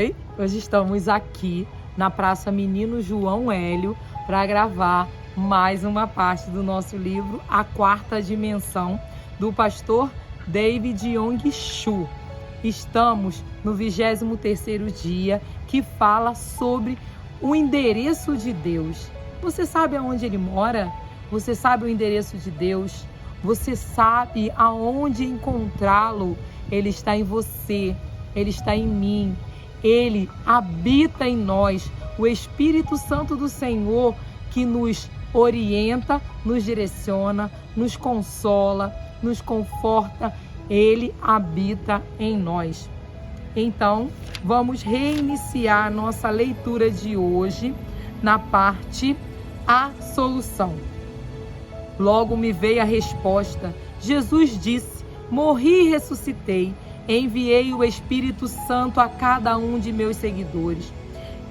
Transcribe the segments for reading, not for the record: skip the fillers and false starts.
Oi, hoje estamos aqui na Praça Menino João Hélio para gravar mais uma parte do nosso livro, A Quarta Dimensão, do pastor David Yong Cho. Estamos no 23º dia, que fala sobre o endereço de Deus. Você sabe aonde Ele mora? Você sabe o endereço de Deus? Você sabe aonde encontrá-lo? Ele está em você, Ele está em mim. Ele habita em nós, o Espírito Santo do Senhor, que nos orienta, nos direciona, nos consola, nos conforta. Ele habita em nós. Então, vamos reiniciar nossa leitura de hoje na parte A Solução. Logo me veio a resposta. Jesus disse: morri e ressuscitei. Enviei o Espírito Santo a cada um de meus seguidores.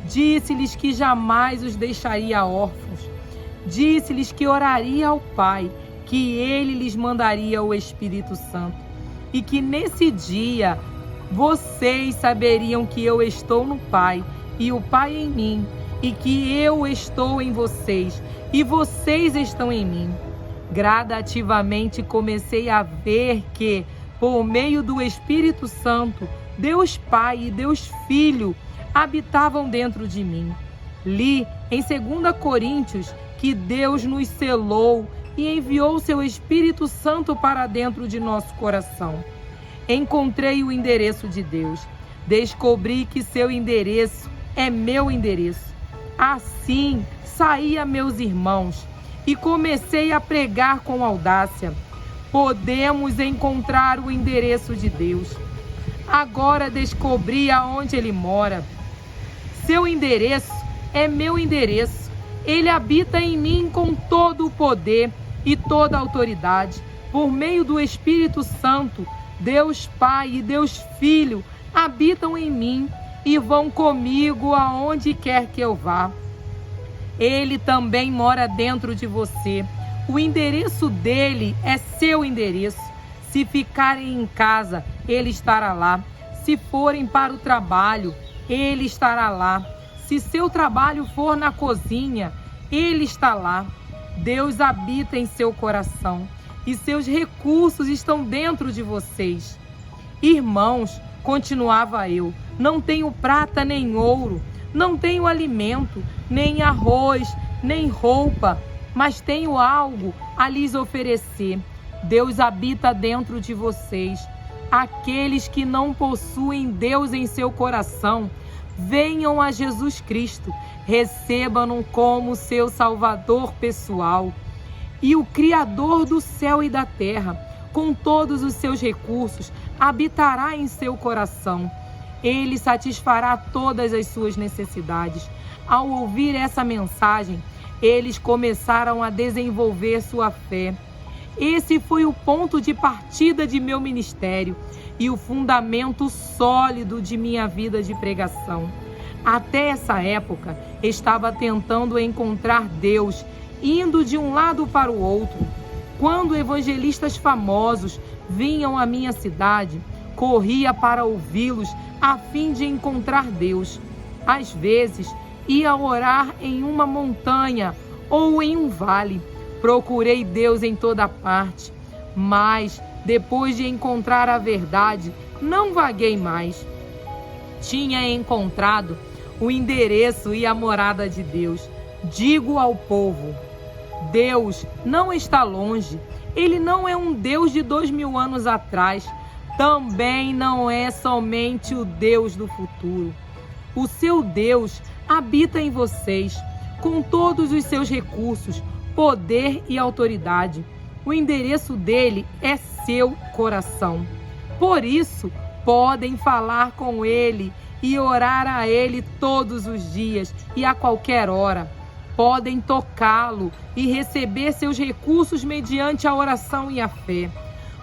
Disse-lhes que jamais os deixaria órfãos. Disse-lhes que oraria ao Pai, que Ele lhes mandaria o Espírito Santo. E que nesse dia vocês saberiam que eu estou no Pai, e o Pai em mim, e que eu estou em vocês, e vocês estão em mim. Gradativamente comecei a ver que, por meio do Espírito Santo, Deus Pai e Deus Filho habitavam dentro de mim. Li em 2 Coríntios que Deus nos selou e enviou seu Espírito Santo para dentro de nosso coração. Encontrei o endereço de Deus. Descobri que seu endereço é meu endereço. Assim, saí a meus irmãos e comecei a pregar com audácia. Podemos encontrar o endereço de Deus. Agora descobri aonde Ele mora. Seu endereço é meu endereço. Ele habita em mim com todo o poder e toda a autoridade. Por meio do Espírito Santo, Deus Pai e Deus Filho habitam em mim e vão comigo aonde quer que eu vá. Ele também mora dentro de você. O endereço dele é seu endereço. Se ficarem em casa, ele estará lá. Se forem para o trabalho, ele estará lá. Se seu trabalho for na cozinha, ele está lá. Deus habita em seu coração e seus recursos estão dentro de vocês. Irmãos, continuava eu, não tenho prata nem ouro, não tenho alimento, nem arroz, nem roupa, mas tenho algo a lhes oferecer. Deus habita dentro de vocês. Aqueles que não possuem Deus em seu coração, venham a Jesus Cristo, recebam-no como seu Salvador pessoal. E o Criador do céu e da terra, com todos os seus recursos, habitará em seu coração. Ele satisfará todas as suas necessidades. Ao ouvir essa mensagem, eles começaram a desenvolver sua fé. Esse foi o ponto de partida de meu ministério e o fundamento sólido de minha vida de pregação. Até essa época, estava tentando encontrar Deus, indo de um lado para o outro. Quando evangelistas famosos vinham à minha cidade, corria para ouvi-los a fim de encontrar Deus. Às vezes, ia orar em uma montanha ou em um vale. Procurei Deus em toda parte, mas depois de encontrar a verdade, não vaguei mais. Tinha encontrado o endereço e a morada de Deus. Digo ao povo: Deus não está longe. Ele não é um Deus de 2000 anos atrás. Também não é somente o Deus do futuro. O seu Deus habita em vocês, com todos os seus recursos, poder e autoridade. O endereço dele é seu coração. Por isso, podem falar com ele e orar a ele todos os dias e a qualquer hora. Podem tocá-lo e receber seus recursos mediante a oração e a fé.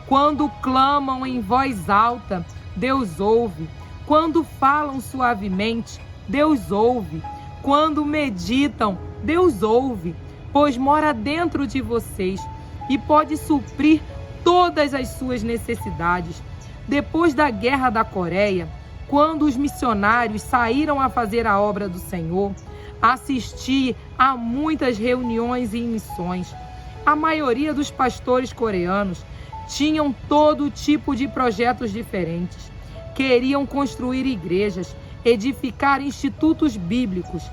Quando clamam em voz alta, Deus ouve. Quando falam suavemente, Deus ouve. Quando meditam, Deus ouve, pois mora dentro de vocês e pode suprir todas as suas necessidades. Depois da Guerra da Coreia, quando os missionários saíram a fazer a obra do Senhor, assisti a muitas reuniões e missões. A maioria dos pastores coreanos tinham todo tipo de projetos diferentes. Queriam construir igrejas, edificar institutos bíblicos.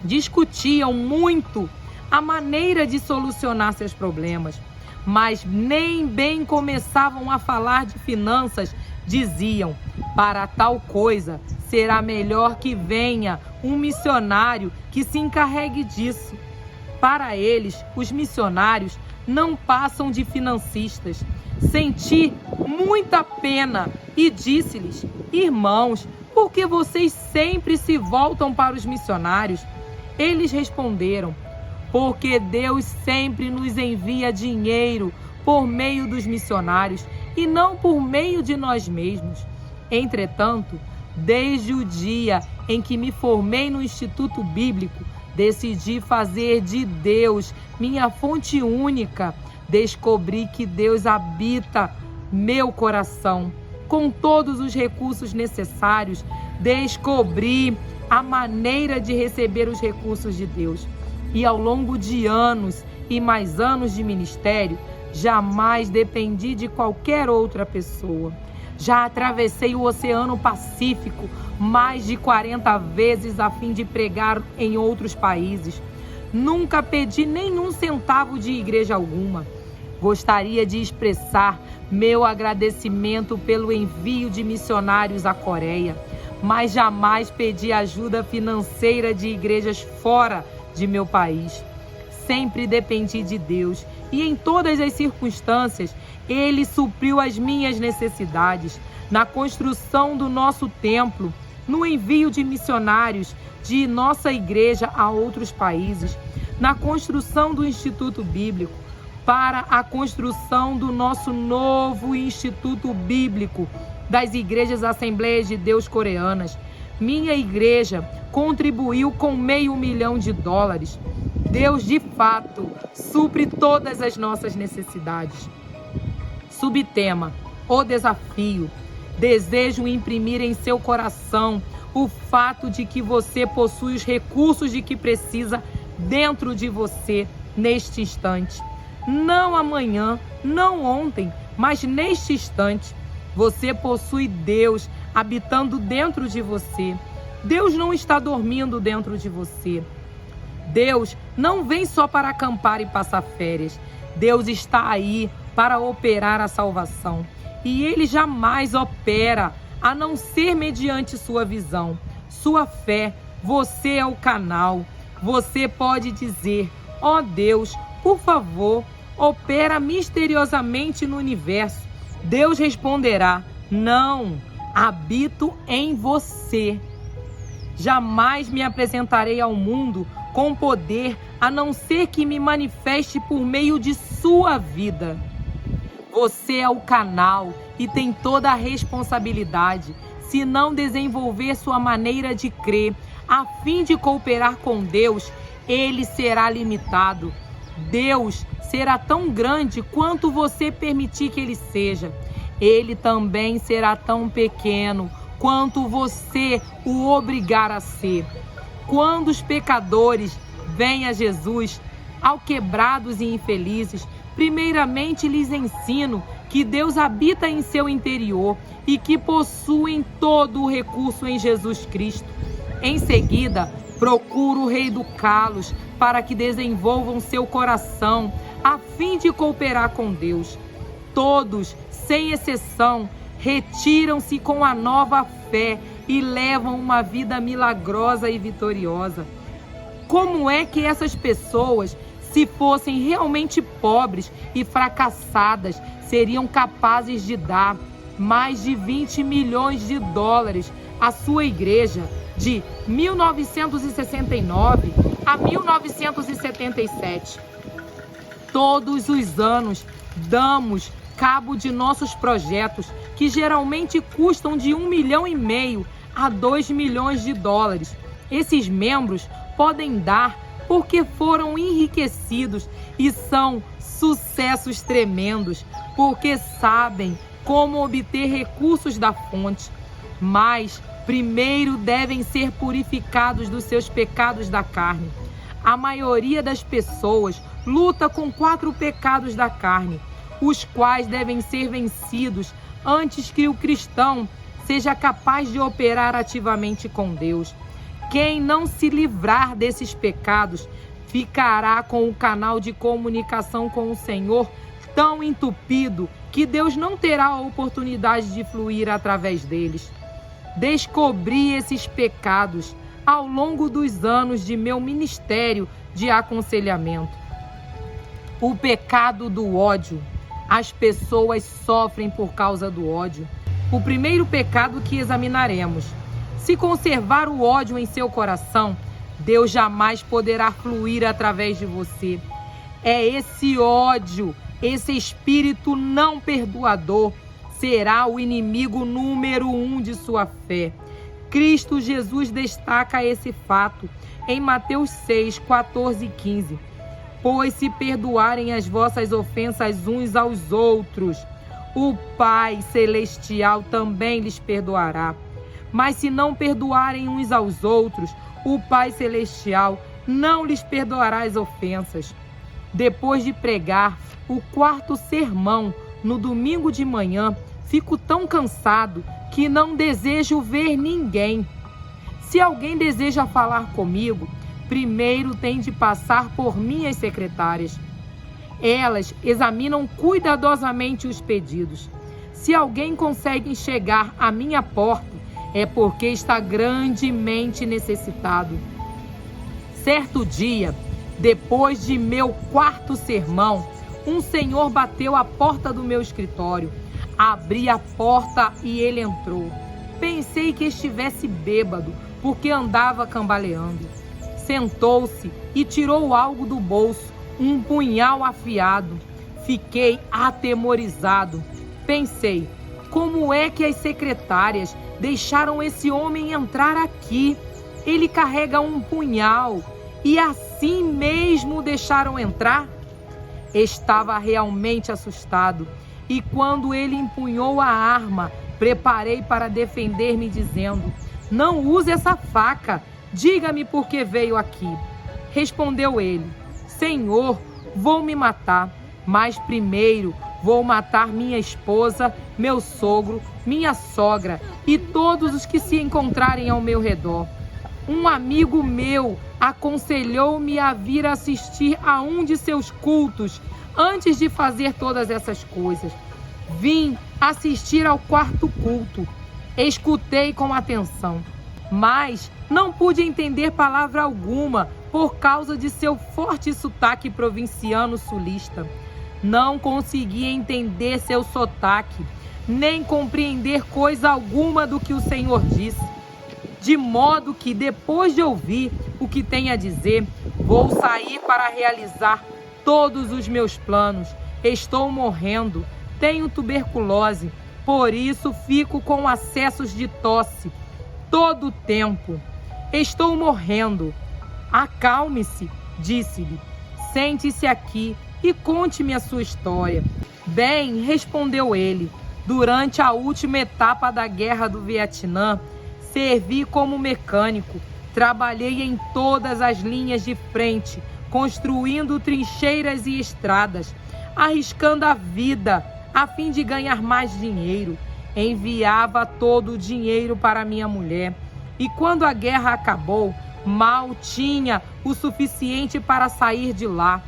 Discutiam muito a maneira de solucionar seus problemas, mas nem bem começavam a falar de finanças, diziam: para tal coisa será melhor que venha um missionário que se encarregue disso. Para eles, os missionários não passam de financistas. Senti muita pena e disse-lhes: irmãos, por que vocês sempre se voltam para os missionários? Eles responderam: porque Deus sempre nos envia dinheiro por meio dos missionários e não por meio de nós mesmos. Entretanto, desde o dia em que me formei no Instituto Bíblico, decidi fazer de Deus minha fonte única. Descobri que Deus habita meu coração com todos os recursos necessários. Descobri a maneira de receber os recursos de Deus. E ao longo de anos e mais anos de ministério, jamais dependi de qualquer outra pessoa. Já atravessei o Oceano Pacífico mais de 40 vezes a fim de pregar em outros países. Nunca pedi nenhum centavo de igreja alguma. Gostaria de expressar meu agradecimento pelo envio de missionários à Coreia, mas jamais pedi ajuda financeira de igrejas fora de meu país. Sempre dependi de Deus e em todas as circunstâncias Ele supriu as minhas necessidades. Na construção do nosso templo, no envio de missionários de nossa igreja a outros países, na construção do Instituto Bíblico, para a construção do nosso novo Instituto Bíblico das Igrejas Assembleias de Deus Coreanas. Minha igreja contribuiu com $500 mil. Deus, de fato, supre todas as nossas necessidades. Subtema: o desafio. Desejo imprimir em seu coração o fato de que você possui os recursos de que precisa dentro de você neste instante. Não amanhã, não ontem, mas neste instante. Você possui Deus habitando dentro de você. Deus não está dormindo dentro de você. Deus não vem só para acampar e passar férias. Deus está aí para operar a salvação. E Ele jamais opera a não ser mediante sua visão, sua fé. Você é o canal. Você pode dizer: ó Deus, por favor, opera misteriosamente no universo. Deus responderá: não, habito em você. Jamais me apresentarei ao mundo com poder, a não ser que me manifeste por meio de sua vida. Você é o canal e tem toda a responsabilidade. Se não desenvolver sua maneira de crer, a fim de cooperar com Deus, ele será limitado. Deus será tão grande quanto você permitir que ele seja. Ele também será tão pequeno quanto você o obrigar a ser. Quando os pecadores vêm a Jesus, ao quebrados e infelizes, primeiramente lhes ensino que Deus habita em seu interior e que possuem todo o recurso em Jesus Cristo. Em seguida, procuro reeducá-los para que desenvolvam seu coração a fim de cooperar com Deus. Todos, sem exceção, retiram-se com a nova fé e levam uma vida milagrosa e vitoriosa. Como é que essas pessoas, se fossem realmente pobres e fracassadas, seriam capazes de dar mais de $20 milhões à sua igreja de 1969 a 1977? Todos os anos damos cabo de nossos projetos, que geralmente custam de $1,5 milhão a $2 milhões. Esses membros podem dar porque foram enriquecidos e são sucessos tremendos, porque sabem como obter recursos da fonte. Mas primeiro devem ser purificados dos seus pecados da carne. A maioria das pessoas luta com 4 pecados da carne, os quais devem ser vencidos antes que o cristão seja capaz de operar ativamente com Deus. Quem não se livrar desses pecados ficará com o canal de comunicação com o Senhor tão entupido que Deus não terá a oportunidade de fluir através deles. Descobri esses pecados ao longo dos anos de meu ministério de aconselhamento. O pecado do ódio. As pessoas sofrem por causa do ódio. O primeiro pecado que examinaremos. Se conservar o ódio em seu coração, Deus jamais poderá fluir através de você. É esse ódio, esse espírito não perdoador, será o inimigo número 1 de sua fé. Cristo Jesus destaca esse fato em Mateus 6, 14 e 15. Pois se perdoarem as vossas ofensas uns aos outros, o Pai Celestial também lhes perdoará. Mas se não perdoarem uns aos outros, o Pai Celestial não lhes perdoará as ofensas. Depois de pregar o 4º sermão no domingo de manhã, fico tão cansado que não desejo ver ninguém. Se alguém deseja falar comigo, primeiro tem de passar por minhas secretárias. Elas examinam cuidadosamente os pedidos. Se alguém consegue chegar à minha porta, é porque está grandemente necessitado. Certo dia, depois de meu 4º sermão, um senhor bateu à porta do meu escritório. Abri a porta e ele entrou. Pensei que estivesse bêbado, porque andava cambaleando. Sentou-se e tirou algo do bolso, um punhal afiado. Fiquei atemorizado. Pensei, como é que as secretárias deixaram esse homem entrar aqui? Ele carrega um punhal e assim mesmo o deixaram entrar? Estava realmente assustado e quando ele empunhou a arma, preparei para defender-me dizendo, não use essa faca, diga-me por que veio aqui. Respondeu ele, Senhor, vou me matar, mas primeiro vou matar minha esposa, meu sogro, minha sogra e todos os que se encontrarem ao meu redor. Um amigo meu aconselhou-me a vir assistir a um de seus cultos antes de fazer todas essas coisas. Vim assistir ao 4º culto. Escutei com atenção, mas não pude entender palavra alguma por causa de seu forte sotaque provinciano sulista. Não consegui entender seu sotaque, nem compreender coisa alguma do que o Senhor disse. De modo que, depois de ouvir o que tem a dizer, vou sair para realizar todos os meus planos. Estou morrendo, tenho tuberculose, por isso fico com acessos de tosse todo o tempo. Estou morrendo. Acalme-se, disse-lhe. Sente-se aqui e conte-me a sua história. Bem, respondeu ele, durante a última etapa da guerra do Vietnã, servi como mecânico, trabalhei em todas as linhas de frente, construindo trincheiras e estradas, arriscando a vida a fim de ganhar mais dinheiro. Enviava todo o dinheiro para minha mulher e quando a guerra acabou, mal tinha o suficiente para sair de lá.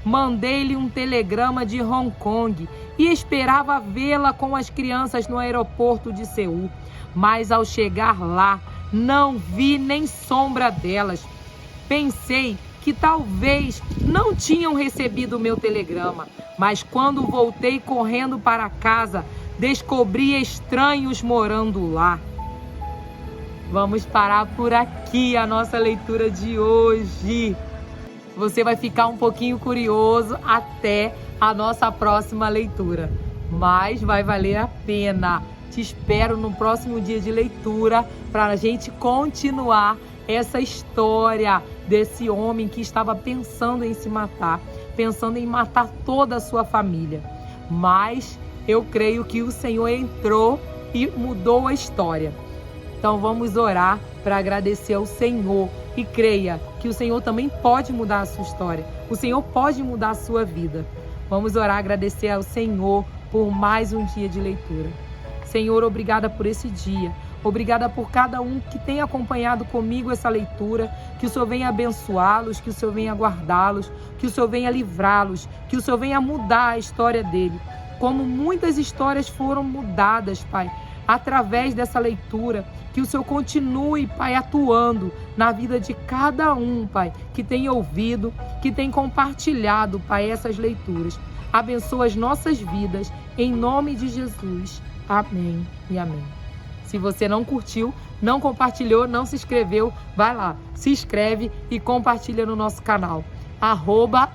Mandei-lhe um telegrama de Hong Kong e esperava vê-la com as crianças no aeroporto de Seul. Mas ao chegar lá, não vi nem sombra delas. Pensei que talvez não tinham recebido o meu telegrama, mas quando voltei correndo para casa, descobri estranhos morando lá. Vamos parar por aqui a nossa leitura de hoje. Você vai ficar um pouquinho curioso até a nossa próxima leitura, mas vai valer a pena. Te espero no próximo dia de leitura para a gente continuar essa história desse homem que estava pensando em se matar, pensando em matar toda a sua família. Mas eu creio que o Senhor entrou e mudou a história. Então vamos orar para agradecer ao Senhor e creia que o Senhor também pode mudar a sua história. O Senhor pode mudar a sua vida. Vamos orar, agradecer ao Senhor por mais um dia de leitura. Senhor, obrigada por esse dia. Obrigada por cada um que tem acompanhado comigo essa leitura, que o Senhor venha abençoá-los, que o Senhor venha guardá-los, que o Senhor venha livrá-los, que o Senhor venha mudar a história dele. Como muitas histórias foram mudadas, Pai, através dessa leitura, que o Senhor continue, Pai, atuando na vida de cada um, Pai, que tem ouvido, que tem compartilhado, Pai, essas leituras. Abençoa as nossas vidas, em nome de Jesus. Amém e amém. Se você não curtiu, não compartilhou, não se inscreveu, vai lá, se inscreve e compartilha no nosso canal,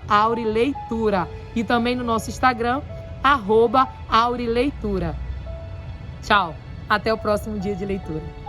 @aurileitura, e também no nosso Instagram, @aurileitura. Tchau, até o próximo dia de leitura.